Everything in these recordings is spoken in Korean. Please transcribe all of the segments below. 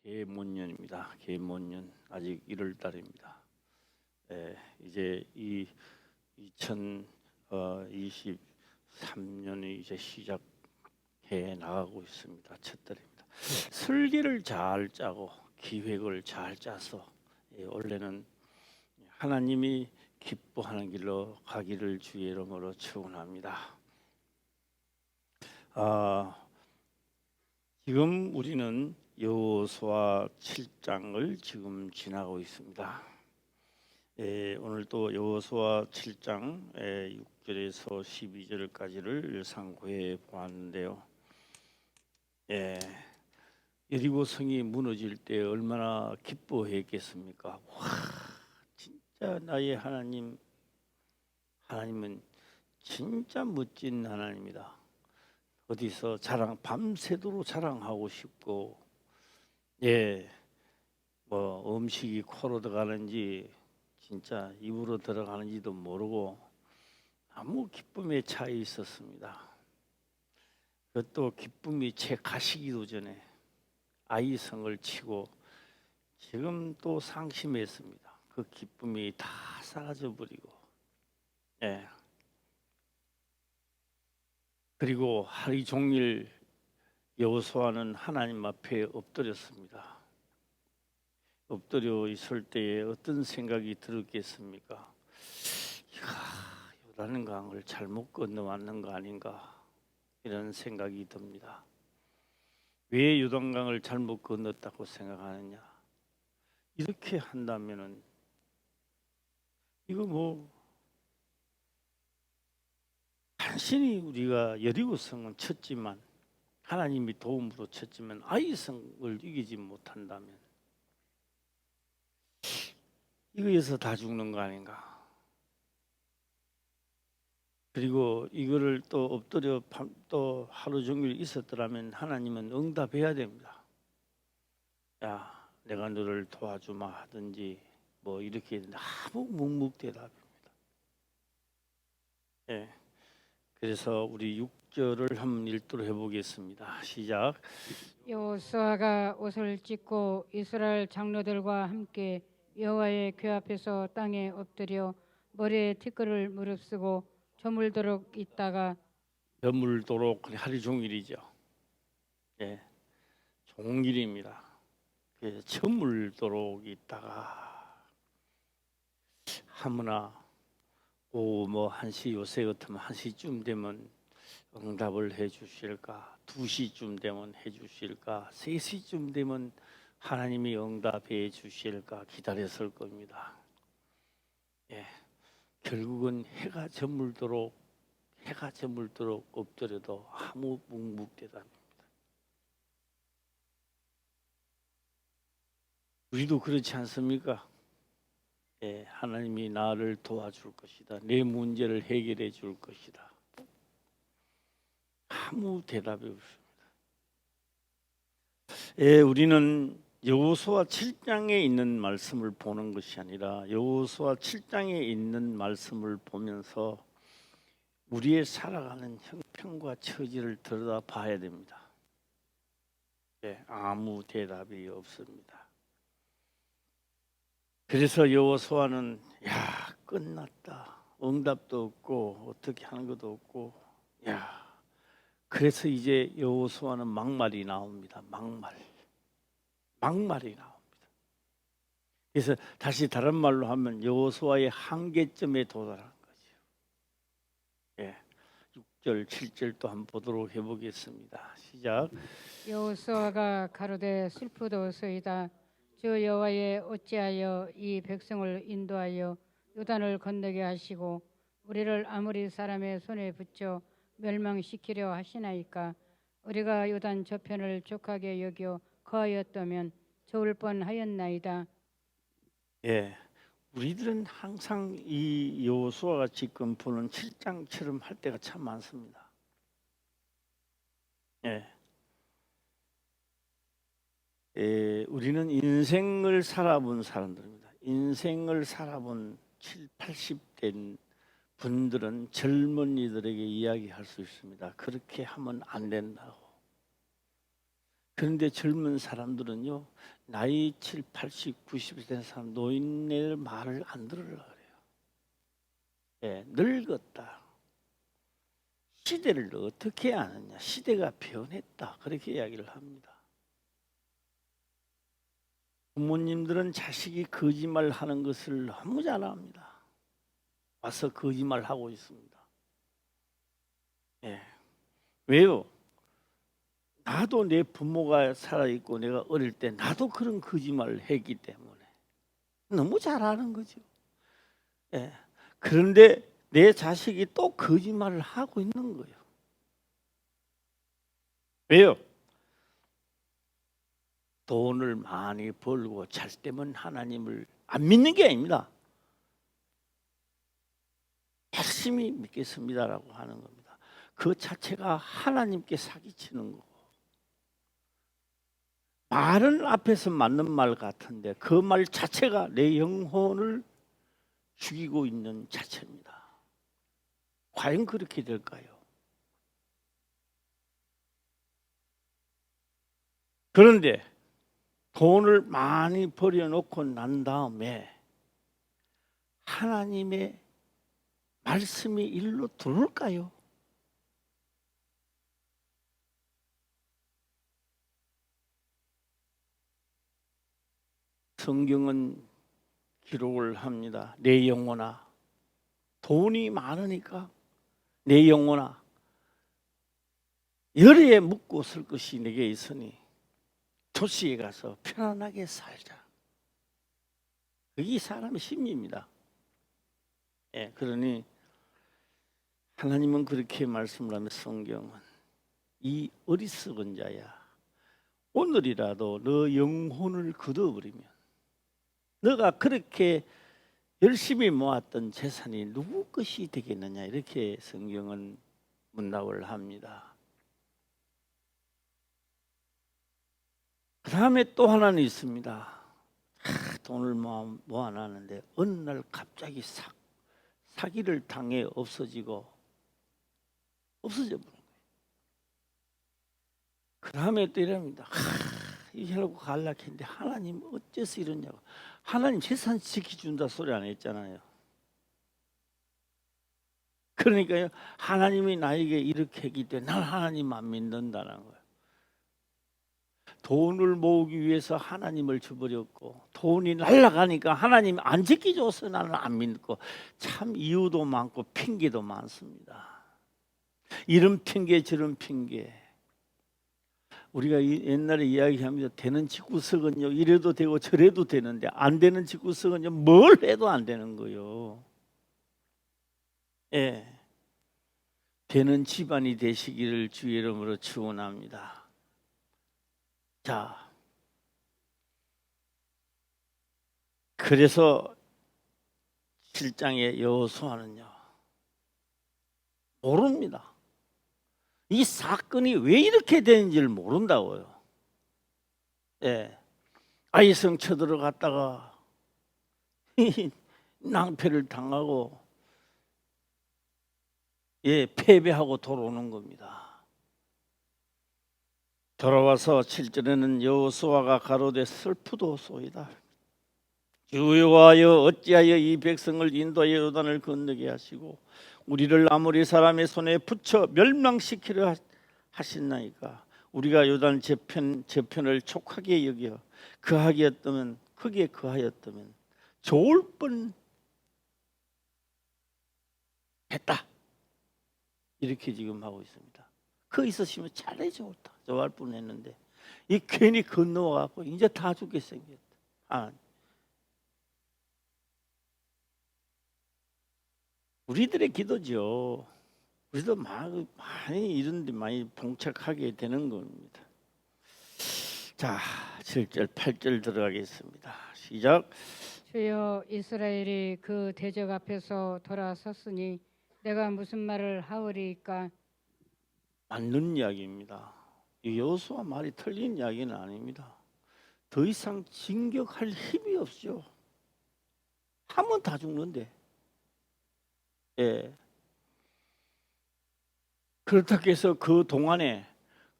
계몬년입니다. 계몬년 아직 1월 달입니다. 이제 이 2023년이 이제 시작해 나가고 있습니다. 첫 달입니다. 설계를 잘 짜고 기획을 잘 짜서 원래는 하나님이 기뻐하는 길로 가기를 주의 이름으로 축원합니다. 지금 우리는 여호수아 7장을 지금 지나고 있습니다. 오늘 또 여호수아 7장 6절에서 12절까지를 상고해 보았는데요. 여리고 성이 무너질 때 얼마나 기뻐했겠습니까? 와, 진짜 나의 하나님은 진짜 멋진 하나님이다. 어디서 밤새도록 자랑하고 싶고, 뭐 음식이 코로 들어가는지 진짜 입으로 들어가는지도 모르고 아무 기쁨에 차 있었습니다. 그것도 기쁨이 채 가시기도 전에 아이성을 치고 지금 또 상심했습니다. 그 기쁨이 다 사라져 버리고, 그리고 하루 종일 여호수아는 하나님 앞에 엎드렸습니다. 엎드려 있을 때에 어떤 생각이 들었겠습니까? 요단강 강을 잘못 건너왔는 거 아닌가, 이런 생각이 듭니다. 왜 요단강을 잘못 건넜다고 생각하느냐? 이렇게 한다면은 이거 간신히 우리가 여리고성은 쳤지만, 하나님이 도움으로 쳤지만 아이성을 이기지 못한다면 이거에서 다 죽는 거 아닌가? 그리고 이거를 또 엎드려 또 하루 종일 있었더라면 하나님은 응답해야 됩니다. 야, 내가 너를 도와주마 하든지 뭐 이렇게 아무 묵묵대답입니다. 그래서 우리 6절을 한번 읽도록 해보겠습니다. 시작. 여호수아가 옷을 찢고 이스라엘 장로들과 함께 여호와의 궤 앞에서 땅에 엎드려 머리에 티끌을 무릅쓰고 저물도록 있다가, 저물도록 하루 종일이죠. 종일입니다. 저물도록 있다가 하무나 오후 1시, 요새 같으면 1시쯤 되면 응답을 해 주실까? 2시쯤 되면 해 주실까? 3시쯤 되면 하나님이 응답해 주실까 기다렸을 겁니다. 결국은 해가 저물도록 엎드려도 아무 묵묵대답입니다. 우리도 그렇지 않습니까? 하나님이 나를 도와줄 것이다. 내 문제를 해결해 줄 것이다. 아무 대답이 없습니다. 우리는 여호수아 7장에 있는 말씀을 보는 것이 아니라 여호수아 7장에 있는 말씀을 보면서 우리의 살아가는 형편과 처지를 들여다봐야 됩니다. 아무 대답이 없습니다. 그래서 여호수아는 끝났다. 응답도 없고 어떻게 하는 것도 없고, 그래서 이제 여호수아는 막말이 나옵니다. 막말이 나옵니다. 그래서 다시 다른 말로 하면 여호수아의 한계점에 도달한 거죠. 6절, 7절 또 한번 보도록 해보겠습니다. 시작. 여호수아가 가로되 슬프도소이다. 주 여호와의 어찌하여 이 백성을 인도하여 요단을 건너게 하시고 우리를 아모리 사람의 손에 붙여 멸망시키려 하시나이까? 우리가 요단 저편을 족하게 여겨 거하였다면 좋을 뻔하였나이다. 우리들은 항상 이 여호수아가 지금 보는 7장처럼 할 때가 참 많습니다. 우리는 인생을 살아본 사람들입니다. 인생을 살아본 7, 80대 분들은 젊은이들에게 이야기할 수 있습니다. 그렇게 하면 안 된다고. 그런데 젊은 사람들은요, 나이 7, 80, 90이 된 사람, 노인네들 말을 안 들으려고 그래요. 예, 늙었다. 시대를 어떻게 아느냐? 시대가 변했다. 그렇게 이야기를 합니다. 부모님들은 자식이 거짓말 하는 것을 너무 잘 압니다. 와서 거짓말 하고 있습니다. 예. 왜요? 나도 내 부모가 살아있고 내가 어릴 때 나도 그런 거짓말을 했기 때문에 너무 잘 아는 거죠. 예. 그런데 내 자식이 또 거짓말을 하고 있는 거예요. 왜요? 돈을 많이 벌고 잘 때면 하나님을 안 믿는 게 아닙니다. 열심히 믿겠습니다라고 하는 겁니다. 그 자체가 하나님께 사기치는 거고, 말은 앞에서 맞는 말 같은데 그 말 자체가 내 영혼을 죽이고 있는 자체입니다. 과연 그렇게 될까요? 그런데 돈을 많이 벌여놓고 난 다음에 하나님의 말씀이 일로 들어올까요? 성경은 기록을 합니다. 내 영혼아, 돈이 많으니까 내 영혼아, 열에 묵고 쓸 것이 내게 있으니 도시에 가서 편안하게 살자. 그게 사람의 심리입니다. 예, 그러니 하나님은 그렇게 말씀을 하며 성경은 이 어리석은 자야, 오늘이라도 너 영혼을 거둬버리면 너가 그렇게 열심히 모았던 재산이 누구 것이 되겠느냐, 이렇게 성경은 문답을 합니다. 그 다음에 또 하나는 있습니다. 돈을 모아놨는데 어느 날 갑자기 사기를 당해 없어져 버린 거예요. 그 다음에 또 이럽니다. 이러고 갈락했는데 하나님 어째서 이러냐고. 하나님 재산 지켜준다 소리 안 했잖아요. 그러니까요, 하나님이 나에게 이렇게 했기 때문에 난 하나님 안 믿는다는 거예요. 돈을 모으기 위해서 하나님을 저버렸고, 돈이 날아가니까 하나님 안 지켜줘서 나는 안 믿고, 참 이유도 많고 핑계도 많습니다. 이런 핑계 저런 핑계. 우리가 옛날에 이야기합니다. 되는 집구석은요 이래도 되고 저래도 되는데 안 되는 집구석은요 뭘 해도 안 되는 거요. 예, 되는 집안이 되시기를 주의 이름으로 축원합니다. 자, 그래서 7장의 여호수아는요 모릅니다. 이 사건이 왜 이렇게 되는지를 모른다고요. 예, 아이성 쳐들어갔다가 낭패를 당하고, 예, 패배하고 돌아오는 겁니다. 돌아와서 7절에는 여호수아가 가로되 슬프도소이다. 주 여호와여, 어찌하여 이 백성을 인도하여 요단을 건너게 하시고 우리를 아모리 사람의 손에 붙여 멸망시키려 하셨나이까. 우리가 요단 저편을 촉하게 여겨 크게 거하였다면 좋을 뻔했다. 이렇게 지금 하고 있습니다. 그 있었으면 차라리 좋아할 뻔했는데 이 괜히 건너와갖고 이제 다 죽게 생겼다. 우리들의 기도죠. 우리도 많이 이런 데 많이 봉착하게 되는 겁니다. 자, 7절 8절 들어가겠습니다. 시작. 주여, 이스라엘이 그 대적 앞에서 돌아섰으니 내가 무슨 말을 하오리이까. 맞는 이야기입니다. 여호수아 말이 틀린 이야기는 아닙니다. 더 이상 진격할 힘이 없죠. 하면 다 죽는데. 예. 그렇다고 해서 그 동안에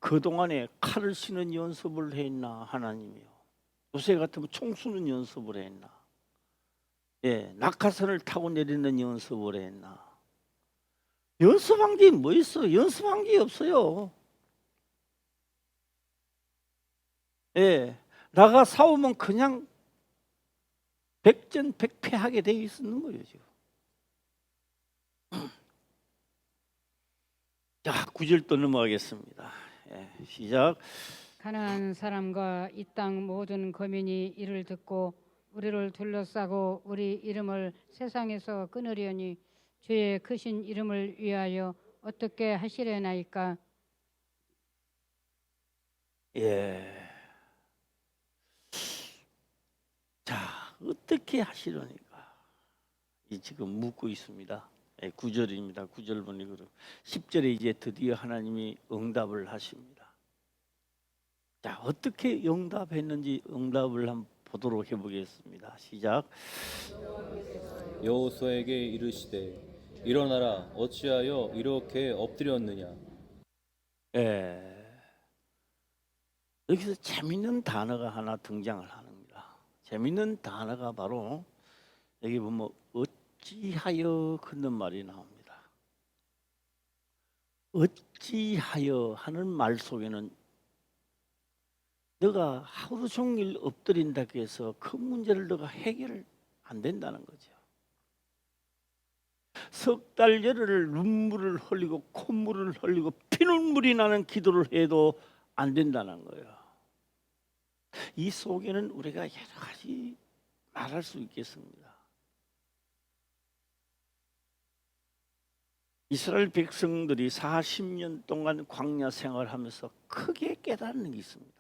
그동안에 칼을 쓰는 연습을 했나 하나님이요. 요새 같으면 총 쏘는 연습을 했나. 예, 낙하산을 타고 내리는 연습을 했나. 연습한 게 뭐 있어? 연습한 게 없어요. 예, 나가 싸우면 그냥 백전백패하게 되어 있는 거예요 지금. 자, 9절 또 넘어가겠습니다. 예, 시작. 가나안 사람과 이 땅 모든 거민이 이를 듣고 우리를 둘러싸고 우리 이름을 세상에서 끊으려니 주의 크신 이름을 위하여 어떻게 하시려나이까. 예. 자, 어떻게 하시려니까 이 지금 묻고 있습니다. 예, 9절입니다. 9절 보니 그럼 10절에 이제 드디어 하나님이 응답을 하십니다. 자, 어떻게 응답했는지 응답을 한번 보도록 해보겠습니다. 시작. 여호수아에게 이르시되 일어나라 어찌하여 이렇게 엎드렸느냐. 예. 여기서 재밌는 단어가 하나 등장을 합니다. 재밌는 단어가 바로 여기 보면 어찌하여 그런 말이 나옵니다. 어찌하여 하는 말 속에는 너가 하루 종일 엎드린다고 해서 그 문제를 너가 해결 안 된다는 거죠. 석 달 열흘을 눈물을 흘리고 콧물을 흘리고 피눈물이 나는 기도를 해도 안 된다는 거예요. 이 속에는 우리가 여러 가지 말할 수 있겠습니다. 이스라엘 백성들이 40년 동안 광야 생활하면서 크게 깨닫는 게 있습니다.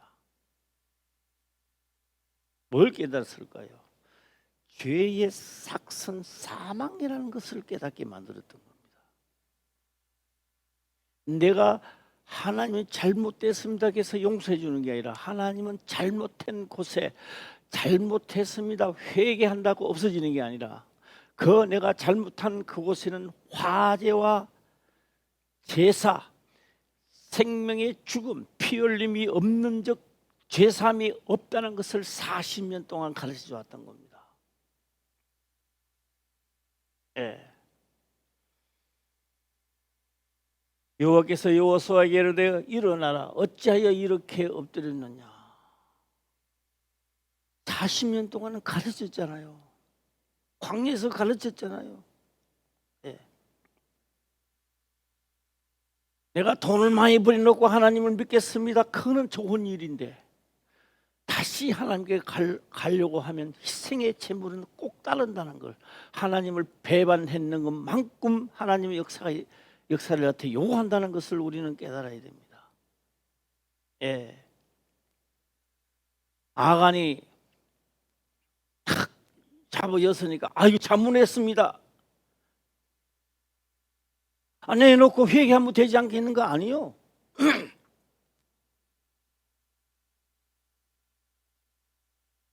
뭘 깨달았을까요? 죄의 삭선 사망이라는 것을 깨닫게 만들었던 겁니다. 내가 하나님이 잘못됐습니다 해서 용서해 주는 게 아니라 하나님은 잘못한 곳에 잘못했습니다 회개한다고 없어지는 게 아니라 그 내가 잘못한 그곳에는 화제와 제사, 생명의 죽음, 피 흘림이 없는 적 죄사함이 없다는 것을 40년 동안 가르쳐 주었던 겁니다. 예. 여호와께서 여호수아에게 이르되 일어나라 어찌하여 이렇게 엎드렸느냐. 40년 동안은 가르쳤잖아요. 광야에서 가르쳤잖아요. 예. 내가 돈을 많이 버려놓고 하나님을 믿겠습니다. 그거는 좋은 일인데 다시 하나님께 가려고 하면 희생의 제물은 꼭 따른다는 걸, 하나님을 배반했는 것만큼 하나님의 역사를 나한테 요구한다는 것을 우리는 깨달아야 됩니다. 예. 아간이 탁 잡아였으니까 이거 잘못했습니다. 안 해놓고 회개하면 되지 않겠는 거 아니요?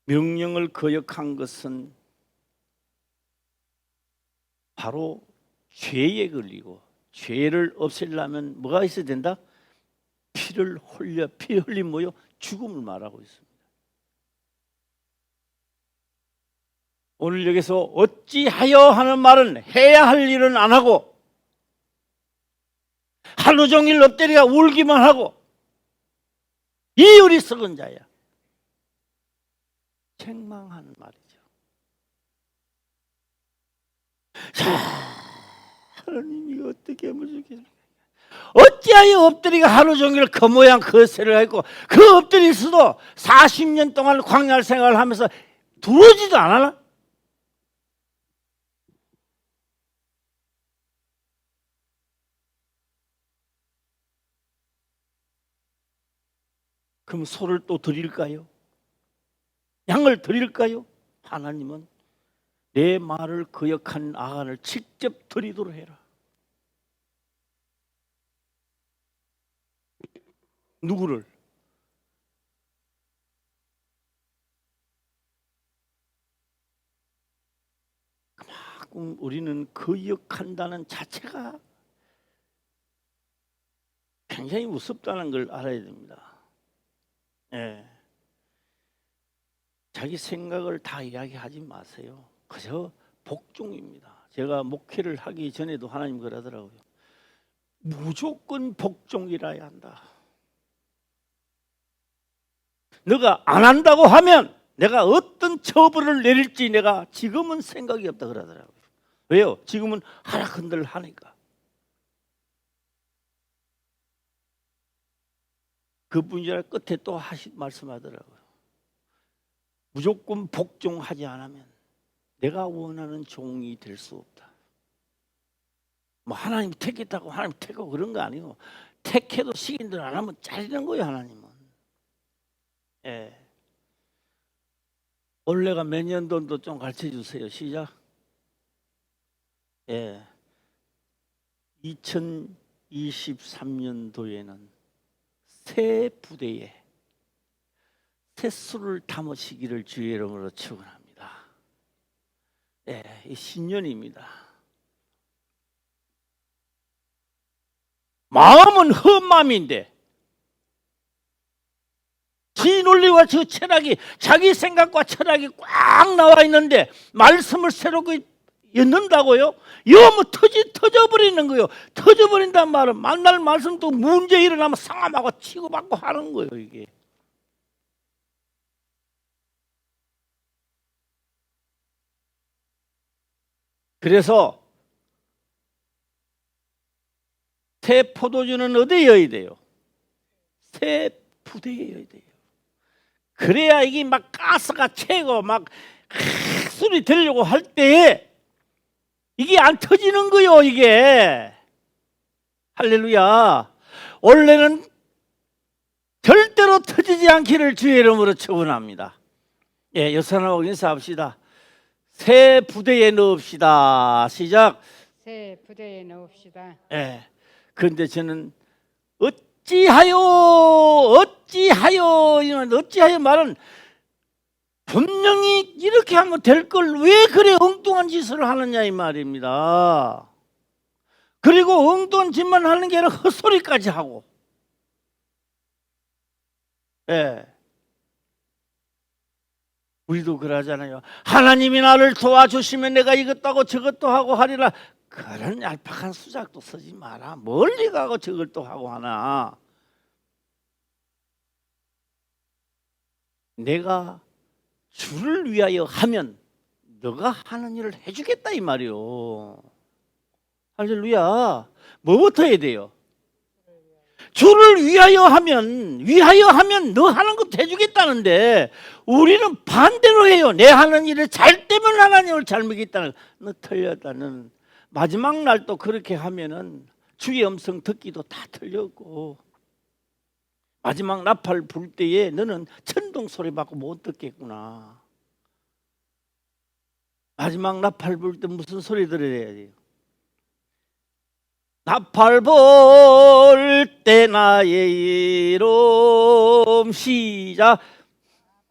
명령을 거역한 것은 바로 죄에 걸리고, 죄를 없애려면 뭐가 있어야 된다? 피를 흘려, 피 흘림 뭐요? 죽음을 말하고 있습니다. 오늘 여기서 어찌하여 하는 말은 해야 할 일은 안 하고 하루 종일 엎드려 울기만 하고 이 어리석은 자야. 책망하는 말이죠. 자, 하나님이 어떻게 하면 좋겠습니까? 어찌하여 엎드리가 하루 종일 그 모양 그 새를 했고 그 엎드릴 수도 40년 동안 광야 생활을 하면서 두르지도 않았나? 그럼 소를 또 드릴까요? 양을 드릴까요? 하나님은 내 말을 거역한 아간을 직접 드리도록 해라. 누구를? 그만큼 우리는 거역한다는 자체가 굉장히 무섭다는 걸 알아야 됩니다. 예. 자기 생각을 다 이야기하지 마세요. 그저 복종입니다. 제가 목회를 하기 전에도 하나님 그러더라고요. 무조건 복종이라야 한다. 너가 안 한다고 하면 내가 어떤 처벌을 내릴지 내가 지금은 생각이 없다 그러더라고요. 왜요? 지금은 하락흔들 하니까. 그분이 끝에 또 말씀하더라고요. 무조건 복종하지 않으면 내가 원하는 종이 될 수 없다. 뭐 하나님 택했다고 하나님 택하고 그런 거 아니고 택해도 시킨들 안 하면 잘리는 거예요, 하나님은. 예. 올해가 몇 년도인도 좀 가르쳐 주세요. 시작. 예. 2023년도에는 새 부대에 새수를 담으시기를 주의 이름으로 축원합니다. 예, 이 신년입니다. 마음은 험함인데 지 논리와 저 철학이 자기 생각과 철학이 꽉 나와 있는데 말씀을 새롭게 엮는다고요? 엮으면 터져버리는 거예요. 터져버린단 말은 만날 말씀도 문제 일어나면 상함하고 치고받고 하는 거예요. 이게 그래서 새 포도주는 어디에 넣어야 돼요? 새 부대에 넣어야 돼요. 그래야 이게 막 가스가 채고 막 소리 들으려고 할 때에 이게 안 터지는 거요. 이게 할렐루야. 원래는 절대로 터지지 않기를 주의 이름으로 축원합니다. 예, 여사나하고 인사합시다. 새 부대에 넣읍시다. 시작. 새 부대에 넣읍시다. 예. 그런데 저는 어찌하여 말은 분명히 이렇게 하면 될 걸 왜 그래 엉뚱한 짓을 하느냐 이 말입니다. 그리고 엉뚱한 짓만 하는 게 아니라 헛소리까지 하고. 예. 우리도 그러잖아요. 하나님이 나를 도와주시면 내가 이것도 하고 저것도 하고 하리라. 그런 얄팍한 수작도 쓰지 마라. 멀리 가고 저걸 또 하고 하나. 내가 주를 위하여 하면 너가 하는 일을 해주겠다 이 말이요. 할렐루야. 뭐부터 해야 돼요? 주를 위하여 하면 너 하는 것도 해주겠다는데 우리는 반대로 해요. 내 하는 일을 잘 되면 하나님을 잘 먹겠다는. 너 틀렸다. 너는 마지막 날 또 그렇게 하면은 주의 음성 듣기도 다 틀렸고 마지막 나팔 불 때에 너는 천둥 소리 받고 못 듣겠구나. 마지막 나팔 불 때 무슨 소리 들어야 돼요? 나팔 불 때 나의 이름 시작.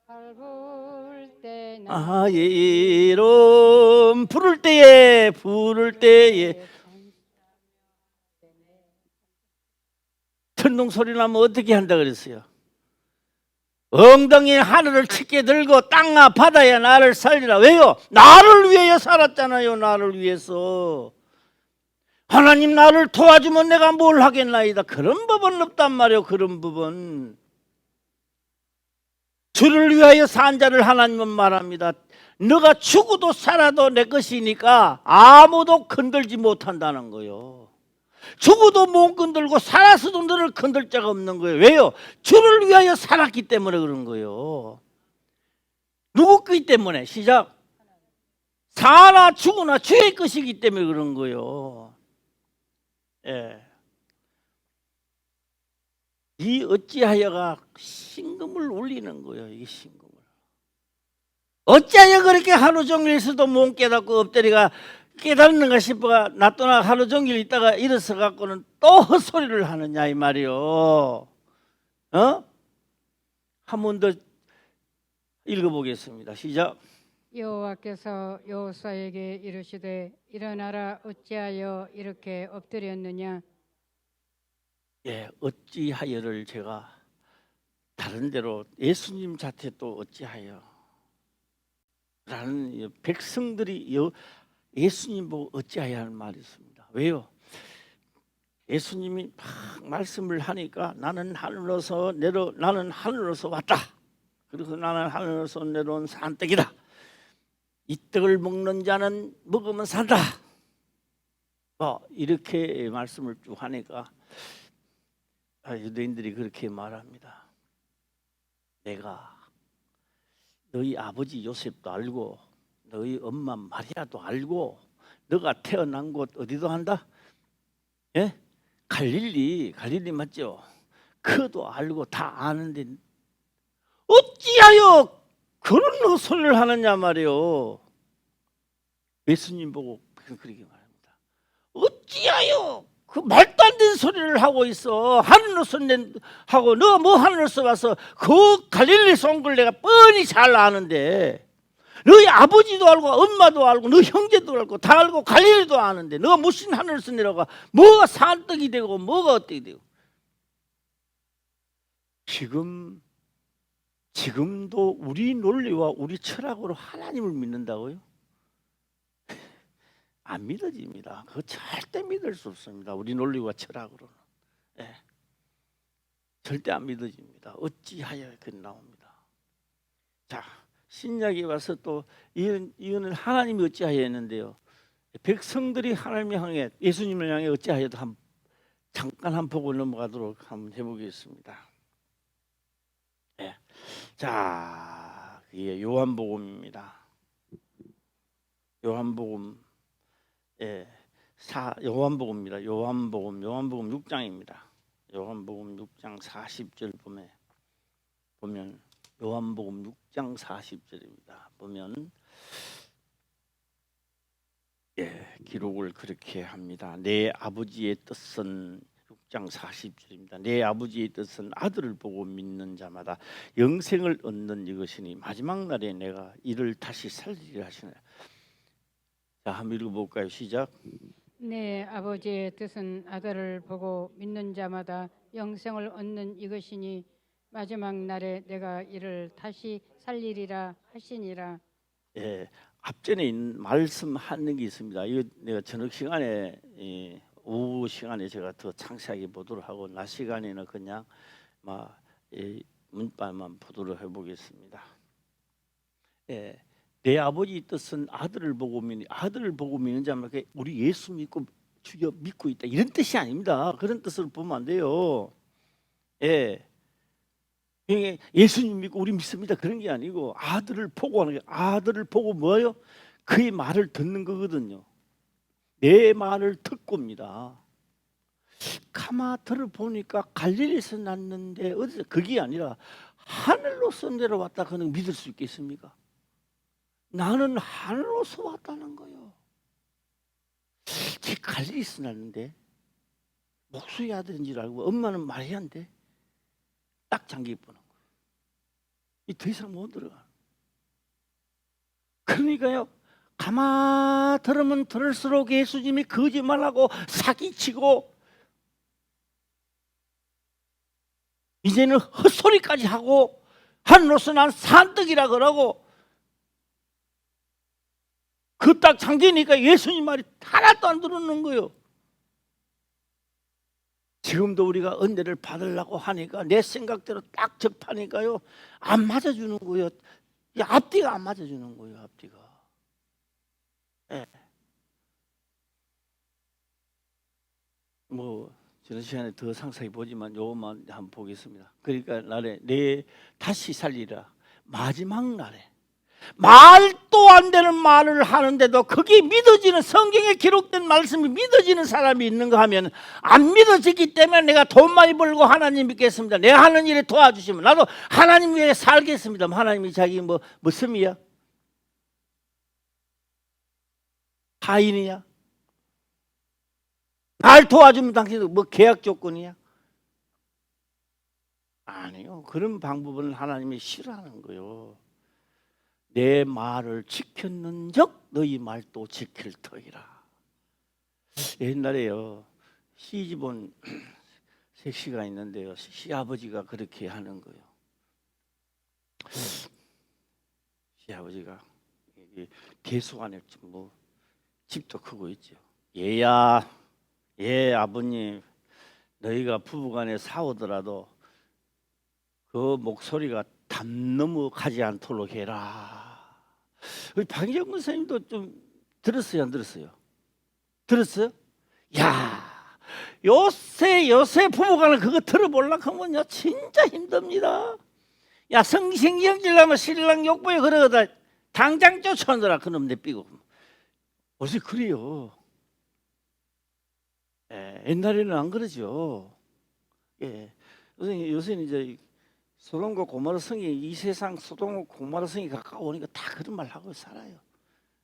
나팔 불 때 나의 이름 부를 때에 천둥 소리 나면 어떻게 한다 그랬어요? 엉덩이 하늘을 짙게 들고 땅아 바다야 나를 살리라. 왜요? 나를 위하여 살았잖아요. 나를 위해서. 하나님 나를 도와주면 내가 뭘 하겠나이다. 그런 법은 없단 말이에요. 그런 법은. 주를 위하여 산 자를 하나님은 말합니다. 너가 죽어도 살아도 내 것이니까 아무도 건들지 못한다는 거예요. 죽어도 못 건들고 살아서도 너를 건들 자가 없는 거예요. 왜요? 주를 위하여 살았기 때문에 그런 거예요. 누구기 때문에? 시작. 사나 죽으나 주의 것이기 때문에 그런 거예요. 예. 이 어찌하여가 신금을 울리는 거예요. 이 신금을. 어찌하여 그렇게 하루 종일 있어도 못 깨닫고 엎드리가 깨닫는가 싶어가 놔두나 하루 종일 있다가 일어서 갖고는 또 헛소리를 하느냐 이 말이요. 한 번 더 읽어보겠습니다. 시작. 여호와께서 여호수아에게 이르시되 일어나라 어찌하여 이렇게 엎드렸느냐 어찌하여를 제가 다른 데로 예수님 자체 또 어찌하여 라는 백성들이 예수님 보고 어찌하여 하는 말이 있습니다. 왜요? 예수님이 막 말씀을 하니까 나는 하늘로서 왔다. 그래서 나는 하늘로서 내려온 산떡이다. 이 떡을 먹는 자는 먹으면 산다. 이렇게 말씀을 쭉 하니까 유대인들이 그렇게 말합니다. 내가 너희 아버지 요셉도 알고 너희 엄마 마리아도 알고 너가 태어난 곳 어디도 한다? 예? 갈릴리 맞죠? 그도 알고 다 아는데 어찌하여 그런 소리를 하느냐 말이요. 예수님 보고 그렇게 말합니다. 어찌하여 그 말도 안 되는 소리를 하고 있어. 하늘로서 하고 너 뭐 하늘로서 와서 그 갈릴리에서 온 걸 내가 뻔히 잘 아는데 너희 아버지도 알고 엄마도 알고 너 형제도 알고 다 알고 갈릴리도 아는데 너가 무슨 하늘에서 내려가 뭐가 산떡이 되고 뭐가 어떻게 되고 지금도 우리 논리와 우리 철학으로 하나님을 믿는다고요? 안 믿어집니다. 그거 절대 믿을 수 없습니다. 우리 논리와 철학으로는 절대 안 믿어집니다. 어찌하여 그 나옵니다. 자, 신약에 와서 또 이거는 하나님이 어찌하여 했는데요. 백성들이 하나님을 향해 예수님을 향해 어찌하여도 잠깐 한 보고 넘어가도록 한번 해보겠습니다. 자, 이게 요한복음입니다. 요한복음입니다. 요한복음 6장입니다. 요한복음 6장 40절 보면 요한복음 6장 40절입니다. 보면 기록을 그렇게 합니다. 내 아버지의 뜻은 6장 40절입니다. 내 아버지의 뜻은 아들을 보고 믿는 자마다 영생을 얻는 이것이니 마지막 날에 내가 이를 다시 살리리라 하시네. 자, 한번 읽어볼까요? 시작. 내 아버지의 뜻은 아들을 보고 믿는 자마다 영생을 얻는 이것이니 마지막 날에 내가 이를 다시 살리리라 하시니라. 앞전에 있는 말씀하는 게 있습니다. 이거 내가 저녁 시간에 오후 시간에 제가 더 창세하게 보도록 하고 낮 시간에는 그냥 문발만 보도록 해보겠습니다. 내 아버지 뜻은 아들을 보고 믿는 자마다 우리 예수 믿고 주여 믿고 있다 이런 뜻이 아닙니다. 그런 뜻으로 보면 안 돼요. 예수님 믿고 우리 믿습니다 그런 게 아니고 아들을 보고 하는 게 아들을 보고 뭐예요? 그의 말을 듣는 거거든요. 내 말을 듣고입니다. 가마들을 보니까 갈릴리에서 났는데 어디서 그게 아니라 하늘로서 내려왔다 그는 믿을 수 있겠습니까? 나는 하늘로서 왔다는 거예요. 제 갈릴리에서 났는데 목수의 아들인 줄 알고 엄마는 마리아인데 딱 잠기 보는 거예요. 이 더 이상 못 들어가. 그러니까요. 가만 들으면 들을수록 예수님이 거짓말하고 사기치고 이제는 헛소리까지 하고 하늘로서 난 산떡이라 그러고 그 딱 잠기니까 예수님 말이 하나도 안 들었는 거예요. 지금도 우리가 은혜를 받으려고 하니까 내 생각대로 딱 접하니까요 안 맞아주는 거예요. 앞뒤가 안 맞아주는 거예요. 앞뒤가. 저는 시간에 더 상세히 보지만 요것만 한번 보겠습니다. 그러니까 내 다시 살리라. 마지막 날에 말도 안 되는 말을 하는데도 그게 믿어지는 성경에 기록된 말씀이 믿어지는 사람이 있는가 하면 안 믿어지기 때문에 내가 돈 많이 벌고 하나님 믿겠습니다. 내가 하는 일에 도와주시면 나도 하나님 위해 살겠습니다. 하나님이 자기 뭐 섬이야? 하인이야? 날 도와주면 당신도 뭐 계약 조건이야? 아니요. 그런 방법은 하나님이 싫어하는 거예요. 내 말을 지켰는즉 너희 말도 지킬 터이라. 옛날에요 시집온 색시가 있는데요. 시아버지가 그렇게 하는 거예요. 시아버지가 대수관에 뭐 집도 크고 있죠. 얘야, 예 아버님, 너희가 부부간에 싸우더라도 그 목소리가 담 넘어가지 않도록 해라. 우리 박영근 선생님도 좀 들었어요, 안 들었어요? 들었어요? 야, 요새 부부간에 그거 들어보려고 하면요 진짜 힘듭니다. 야, 성신경질나면 신랑 욕보에 그러거든. 당장 쫓아오느라 그놈 내삐고. 어제 그래요. 예, 옛날에는 안 그러죠. 예, 요새는 이제 소돔과 고모라 성이 이 세상 소돔과 고모라 성이 가까우니까 다 그런 말 하고 살아요.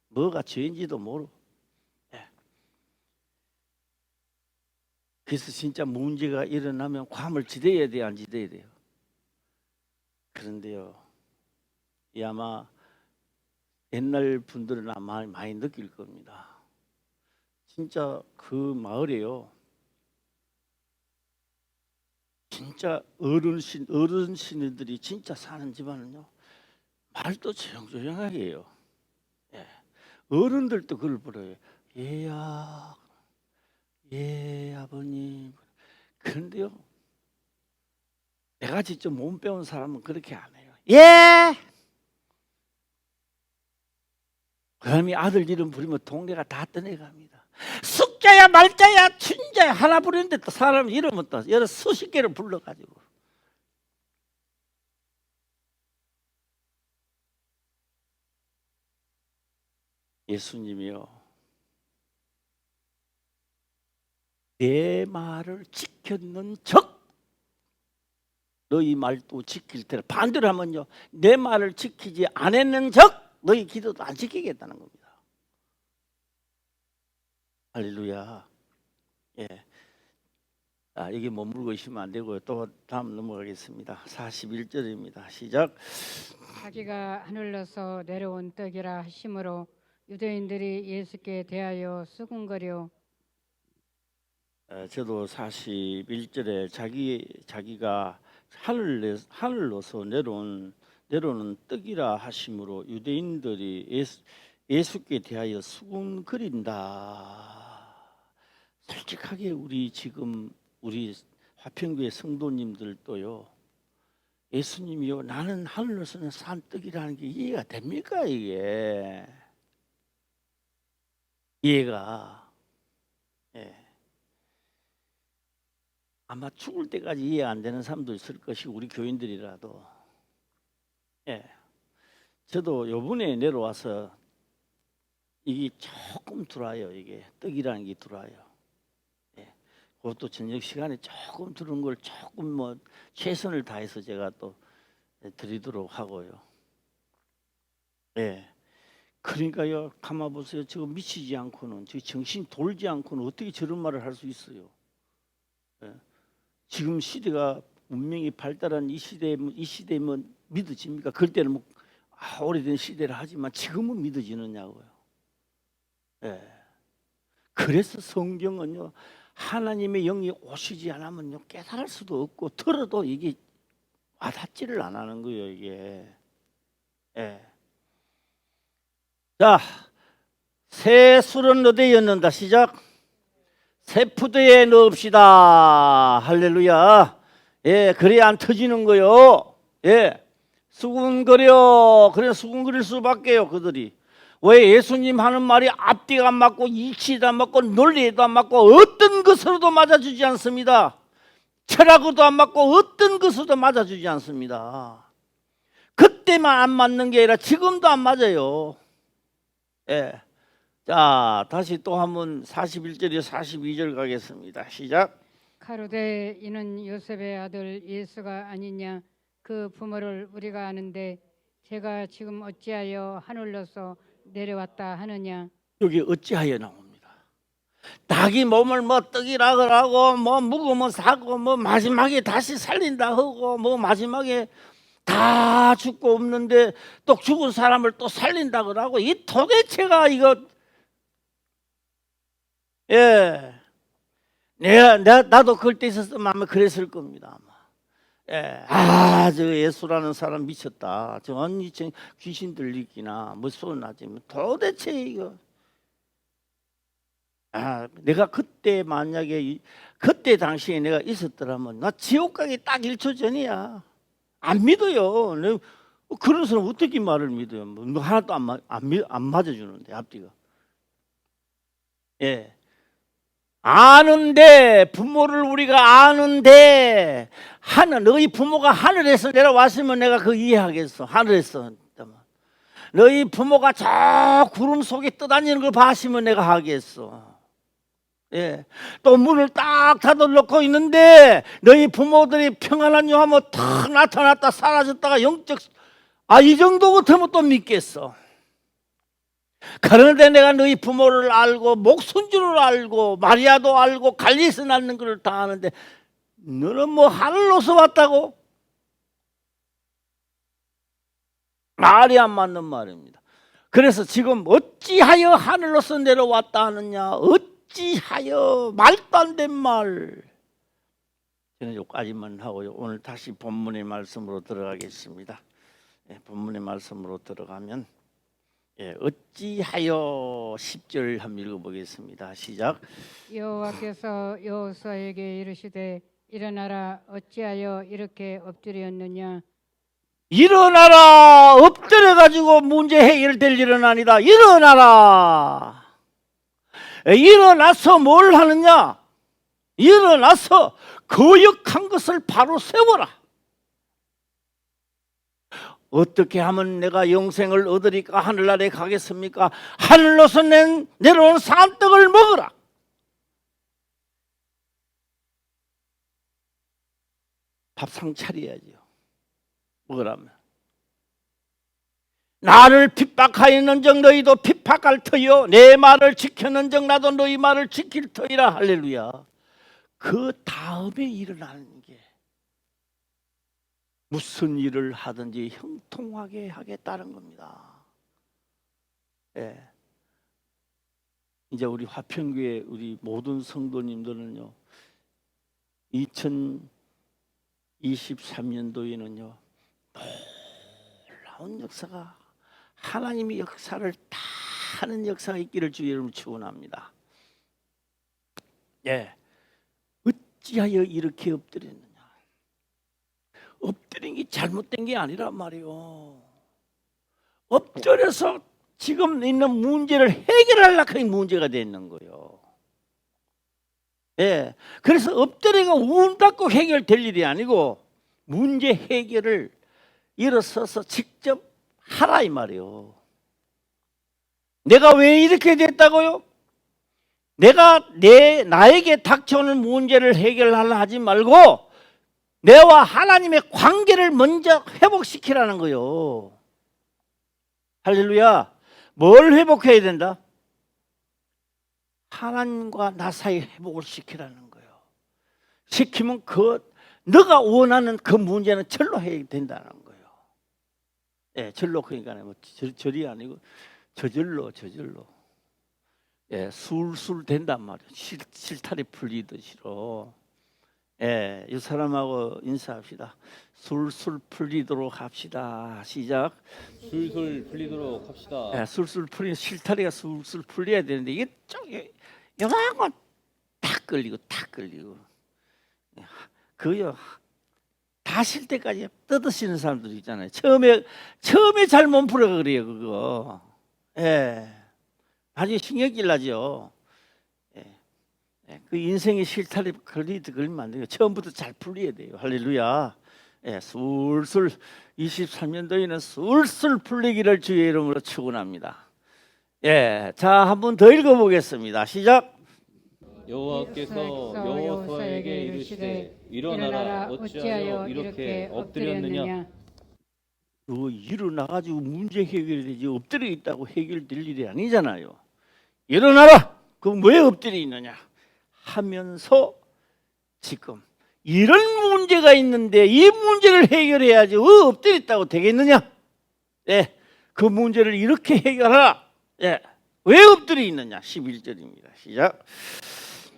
뭐가 죄인지도 모르고. 예. 그래서 진짜 문제가 일어나면 감을 지대야 돼요, 안 지대야 돼요? 그런데요, 이 아마 옛날 분들은 아마 많이 느낄 겁니다. 진짜 그 마을에요, 진짜 어른신들이 진짜 사는 집안은요 말도 조용조용하게 해요. 예. 어른들도 그걸 부르요. 얘야, 예 아버님. 그런데요, 내가 직접 몸 배운 사람은 그렇게 안 해요. 예. 그다음에 아들 이름 부르면 동네가 다 떠내갑니다. 숙자야 말자야 춘자야 하나 부르는데 또 사람 이름은 또 여러 수십 개를 불러가지고. 예수님이요, 내 말을 지켰는 적 너희 말도 지킬 테라. 반대로 하면요, 내 말을 지키지 않았는 적 너희 기도도 안 지키겠다는 겁니다. 할렐루야. 예. 여기 머물고 있으면 안 되고요. 또 다음 넘어가겠습니다. 41절입니다. 시작. 자기가 하늘로서 내려온 떡이라 하심으로 유대인들이 예수께 대하여 수군거려. 저도 41절에 자기가 하늘로서 내려오는 떡이라 하심으로 유대인들이 예수께 대하여 수군거린다. 솔직하게 우리 화평교회 성도님들도요, 예수님이요, 나는 하늘로서는 산 떡이라는 게 이해가 됩니까? 이게 이해가, 예. 아마 죽을 때까지 이해 안 되는 사람도 있을 것이고 우리 교인들이라도. 예. 저도 요번에 내려와서 이게 조금 들어와요. 이게 떡이라는 게 들어와요. 예. 그것도 저녁 시간에 조금 들은 걸 조금 뭐 최선을 다해서 제가 또 드리도록 하고요. 예. 그러니까요, 가만 보세요. 저거 미치지 않고는, 저 정신 돌지 않고는 어떻게 저런 말을 할 수 있어요? 예. 지금 시대가 문명이 발달한 이 시대면 믿어집니까? 그럴 때는 뭐 오래된 시대라 하지만 지금은 믿어지느냐고요. 예. 그래서 성경은요, 하나님의 영이 오시지 않으면요 깨달을 수도 없고 들어도 이게 와닿지를 안 하는 거예요, 이게. 예. 자, 새 술은 어디에 넣는다. 시작. 새 푸드에 넣읍시다. 할렐루야. 예, 그래야 안 터지는 거요. 예, 수군거려. 그래 수군거릴 수밖에요, 그들이. 왜? 예수님 하는 말이 앞뒤가 안 맞고 이치도 안 맞고 논리에도 안 맞고 어떤 것으로도 맞아주지 않습니다. 철학으로도 안 맞고 어떤 것으로도 맞아주지 않습니다. 그때만 안 맞는 게 아니라 지금도 안 맞아요. 예. 자, 다시 또 한번 41절에 42절 가겠습니다. 시작. 가로되 이는 요셉의 아들 예수가 아니냐. 그 부모를 우리가 아는데 제가 지금 어찌하여 하늘로서 내려왔다 하느냐. 여기 어찌하여 나옵니다. 닭이 몸을 뭐 떡이라 그러고 뭐 묵으면 사고 뭐 마지막에 다시 살린다 하고 뭐 마지막에 다 죽고 없는데 또 죽은 사람을 또 살린다 그러고 이 도대체가 이거, 예, 나도 그때 있었으면 아마 그랬을 겁니다. 아마. 예, 저 예수라는 사람 미쳤다. 저 언니 귀신 들리기나 뭐 소리 나지. 뭐 도대체 이거. 내가 그때 만약에 그때 당시에 내가 있었더라면 나 지옥 가기 딱 1초 전이야. 안 믿어요. 그런 사람 어떻게 말을 믿어요? 뭐 하나도 안 맞아주는데 앞뒤가. 예. 아는데 부모를 우리가 아는데 너희 부모가 하늘에서 내려왔으면 내가 그 이해하겠어. 하늘에서 너희 부모가 저 구름 속에 떠다니는 걸 봤으면 내가 하겠어. 예. 또 문을 딱 닫아놓고 있는데 너희 부모들이 평안한 요 하면 탁 나타났다 사라졌다가 영적 이 정도 같으면 또 믿겠어. 그런데 내가 너희 부모를 알고 목순주를 알고 마리아도 알고 갈리에서 낳는 것을 다 아는데 너는 뭐 하늘로서 왔다고? 말이 안 맞는 말입니다. 그래서 지금 어찌하여 하늘로서 내려왔다 하느냐? 어찌하여 말도 안 된 말. 저는 여기까지만 하고요. 오늘 다시 본문의 말씀으로 들어가겠습니다. 본문의 말씀으로 들어가면 어찌하여 10절 한번 읽어보겠습니다. 시작. 여호와께서 여호수아에게 이르시되 일어나라 어찌하여 이렇게 엎드렸느냐. 일어나라. 엎드려 가지고 문제 해결될 일은 아니다. 일어나라. 일어나서 뭘 하느냐? 일어나서 거역한 것을 바로 세워라. 어떻게 하면 내가 영생을 얻으리까? 하늘나라에 가겠습니까? 하늘로서 내려온 산떡을 먹어라. 밥상 차려야죠. 먹으라면. 나를 핍박하였는 적 너희도 핍박할 터이요 내 말을 지켰는 적 나도 너희 말을 지킬 터이라. 할렐루야. 그 다음에 일어나는 게 무슨 일을 하든지 형통하게 하겠다는 겁니다. 예. 이제 우리 화평교회 우리 모든 성도님들은요 2023년도에는요 놀라운 역사가 하나님의 역사를 다 하는 역사가 있기를 주의 이름으로 축원합니다. 예. 어찌하여 이렇게 엎드렸느냐? 엎드린 게 잘못된 게 아니란 말이요. 엎드려서 지금 있는 문제를 해결하려고 하는 문제가 되는 거예요. 예. 그래서 엎드리가 운 닫고 해결될 일이 아니고 문제 해결을 일어서서 직접 하라 이 말이요. 내가 왜 이렇게 됐다고요? 내가 나에게 닥쳐오는 문제를 해결하려 하지 말고 내와 하나님의 관계를 먼저 회복시키라는 거요. 할렐루야. 뭘 회복해야 된다? 하나님과 나 사이 회복을 시키라는 거예요. 시키면 너가 원하는 그 문제는 절로 해야 된다는 거예요. 예, 절로 그러니까 뭐 절이 아니고 저절로. 예, 술술 된단 말이에요. 실타리 풀리듯이로. 예, 이 사람하고 인사합시다. 술술 풀리도록 합시다. 시작. 술술 풀리도록 합시다. 예, 술술 풀리 실타리가 술술 풀려야 되는데 이게 요만한 탁 걸리고 그요 다 쉴 때까지 뜯으시는 사람들 있잖아요. 처음에 잘 못 풀어 그래요 그거. 예, 나중에 신경질 나죠. 그 인생의 실타리 걸리면 안 돼요. 처음부터 잘 풀려야 돼요. 할렐루야. 예, 술술 23년도에는 술술 풀리기를 주의 이름으로 축원합니다. 예, 자, 한 번 더 읽어보겠습니다. 시작. 여호와께서 여호수아에게 이르시되 일어나라 어찌하여 이렇게 엎드렸느냐. 너 일어나가지고 문제 해결이 되지 엎드려 있다고 해결될 일이 아니잖아요. 일어나라. 그럼 왜 엎드려 있느냐 하면서 지금 이런 문제가 있는데 이 문제를 해결해야지 왜 엎드려 있다고 되겠느냐. 예, 그 문제를 이렇게 해결하라. 예, 왜 엎드려 있느냐. 11절입니다. 시작.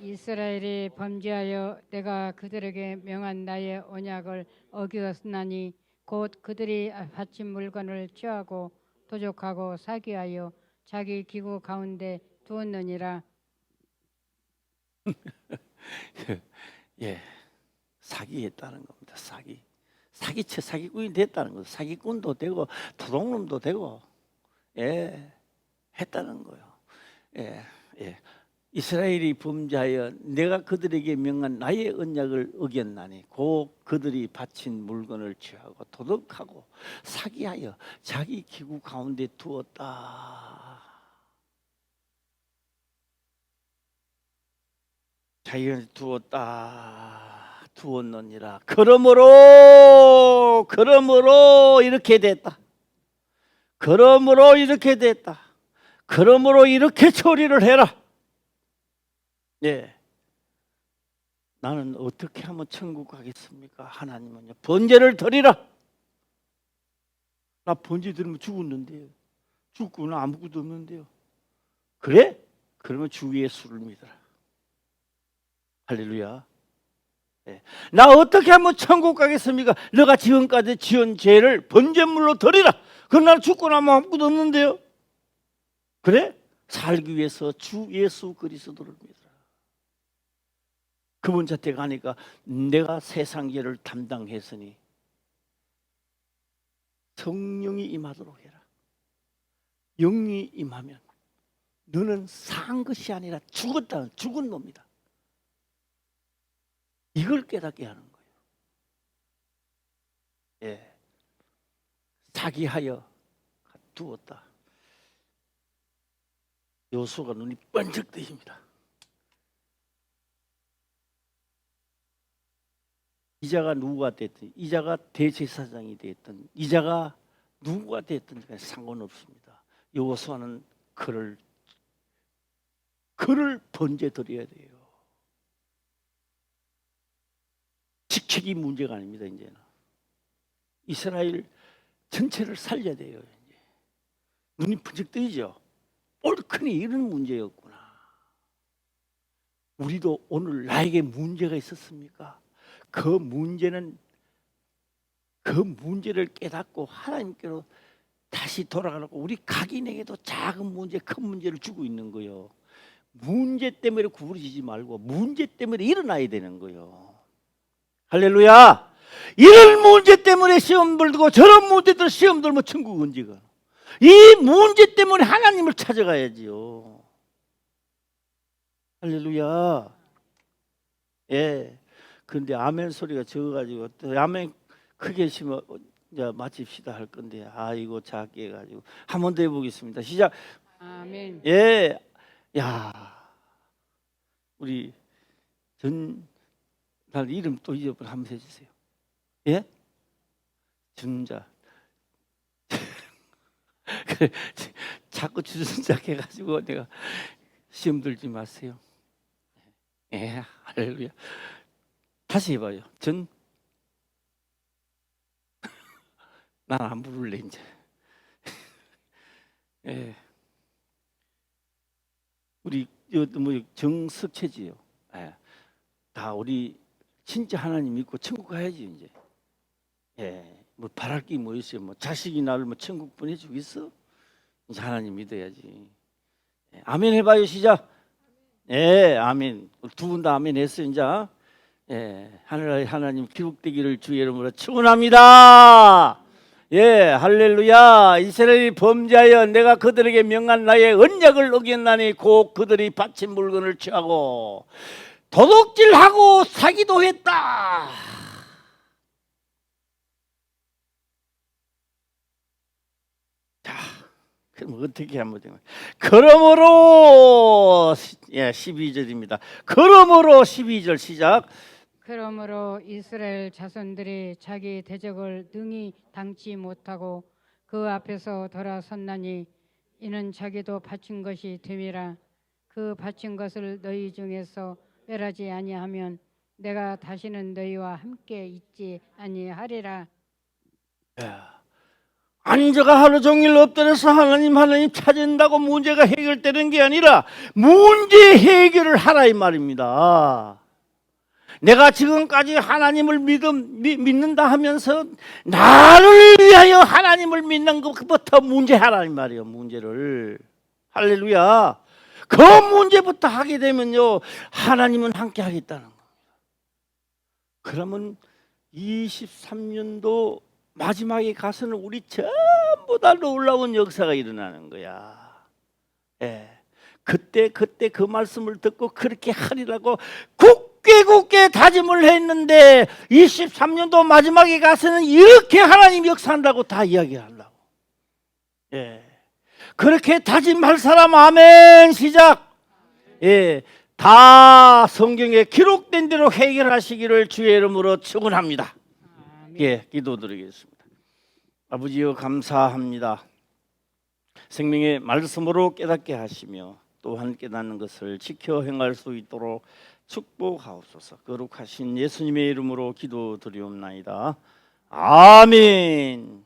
이스라엘이 범죄하여 내가 그들에게 명한 나의 언약을 어기었나니 곧 그들이 바친 물건을 취하고 도적하고 사기하여 자기 기구 가운데 두었느니라. 예, 사기했다는 겁니다. 사기체 사기꾼이 됐다는 거죠. 사기꾼도 되고 도둑놈도 되고 했다는 거예요. 예. 이스라엘이 범죄하여 내가 그들에게 명한 나의 언약을 어겼나니 곧 그들이 바친 물건을 취하고 도둑하고 사기하여 자기 기구 가운데 두었다. 자기가 두었느니라. 그러므로 이렇게 됐다. 그러므로 이렇게 처리를 해라. 예. 나는 어떻게 하면 천국 가겠습니까? 하나님은요, 번제를 드리라. 나 번제 드리면 죽었는데요. 죽고는 아무것도 없는데요. 그래? 그러면 주 예수를 믿어라. 할렐루야. 예. 나 어떻게 하면 천국 가겠습니까? 너가 지금까지 지은 죄를 번제물로 드리라. 그럼 나는 죽고 나면 아무것도 없는데요. 그래? 살기 위해서 주 예수 그리스도를 믿어라. 그분 자택 가니까 내가 세상 죄를 담당했으니 성령이 임하도록 해라. 영이 임하면 너는 산 것이 아니라 죽은 놈이다. 이걸 깨닫게 하는 거예요. 예. 사기하여 두었다. 여호수아가 눈이 번쩍 뜨입니다. 이자가 누구가 됐든, 이자가 대제사장이 됐든, 이자가 누구가 됐든 상관없습니다. 여호수아는 그를 번제 드려야 돼요. 직책이 문제가 아닙니다. 이제는 이스라엘 전체를 살려야 돼요. 이제 눈이 번쩍 뜨이죠. 옳거니 이런 문제였구나. 우리도 오늘 나에게 문제가 있었습니까? 그 문제를 깨닫고 하나님께로 다시 돌아가려고 우리 각인에게도 작은 문제, 큰 문제를 주고 있는 거예요. 문제 때문에 구부러지지 말고 문제 때문에 일어나야 되는 거예요. 할렐루야. 이런 문제 때문에 시험 들고 저런 문제 때문에 시험 들면 천국 언제가? 이 문제 때문에 하나님을 찾아가야지요. 할렐루야. 예. 그런데 아멘 소리가 적어가지고 또 아멘 크게 하시면 이제 마칩시다 할 건데 아이고 작게 해가지고 한 번 더 해보겠습니다. 시작. 아멘. 예. 야, 우리 날 이름 또 잊어버려 한번 해주세요. 예? 준자. 자꾸 주전자 해가지고 내가 시험 들지 마세요. 예, 할렐루야. 다시 해봐요. 난 안 부를래 이제. 예. 우리 뭐 정석체지요. 예. 다 우리 진짜 하나님 믿고 천국 가야지 이제. 예. 뭐 바랄 게 뭐 있어요? 뭐 자식이 나를 뭐 천국 보내주겠어? 이제 하나님 믿어야지. 예. 아멘 해봐요. 시작. 예, 아멘. 두 분 다 아멘 했어요. 이제. 예, 하늘의 하나님 기록되기를 주의 이름으로 축원합니다. 예, 할렐루야. 이스라엘이 범죄하여 내가 그들에게 명한 나의 언약을 어겼나니 곧 그들이 바친 물건을 취하고 도둑질하고 사기도 했다. 자, 그럼 어떻게 하면 되나? 그러므로 12절입니다. 그러므로 12절 시작. 그러므로 이스라엘 자손들이 자기 대적을 능히 당치 못하고 그 앞에서 돌아섰나니 이는 자기도 바친 것이 됨이라. 그 바친 것을 너희 중에서 멸하지 아니하면 내가 다시는 너희와 함께 있지 아니하리라. 앉아가 하루 종일 엎드려서 하나님 찾는다고 문제가 해결되는 게 아니라 문제 해결을 하라 이 말입니다. 내가 지금까지 하나님을 믿는다 하면서 나를 위하여 하나님을 믿는 것부터 문제하라는 말이에요. 문제를. 할렐루야. 그 문제부터 하게 되면요, 하나님은 함께 하겠다는 겁니다. 그러면 23년도 마지막에 가서는 우리 전부 다 놀라운 역사가 일어나는 거야. 예. 그때 그 말씀을 듣고 그렇게 하리라고 굳게 다짐을 했는데 23년도 마지막에 가서는 이렇게 하나님 역사한다고 다 이야기하려고. 예. 그렇게 다짐할 사람 아멘 시작. 예. 다 성경에 기록된 대로 해결하시기를 주의 이름으로 축원합니다. 예, 기도드리겠습니다. 아버지여 감사합니다. 생명의 말씀으로 깨닫게 하시며 또한 깨닫는 것을 지켜 행할 수 있도록 축복하옵소서. 거룩하신 예수님의 이름으로 기도드리옵나이다. 아멘.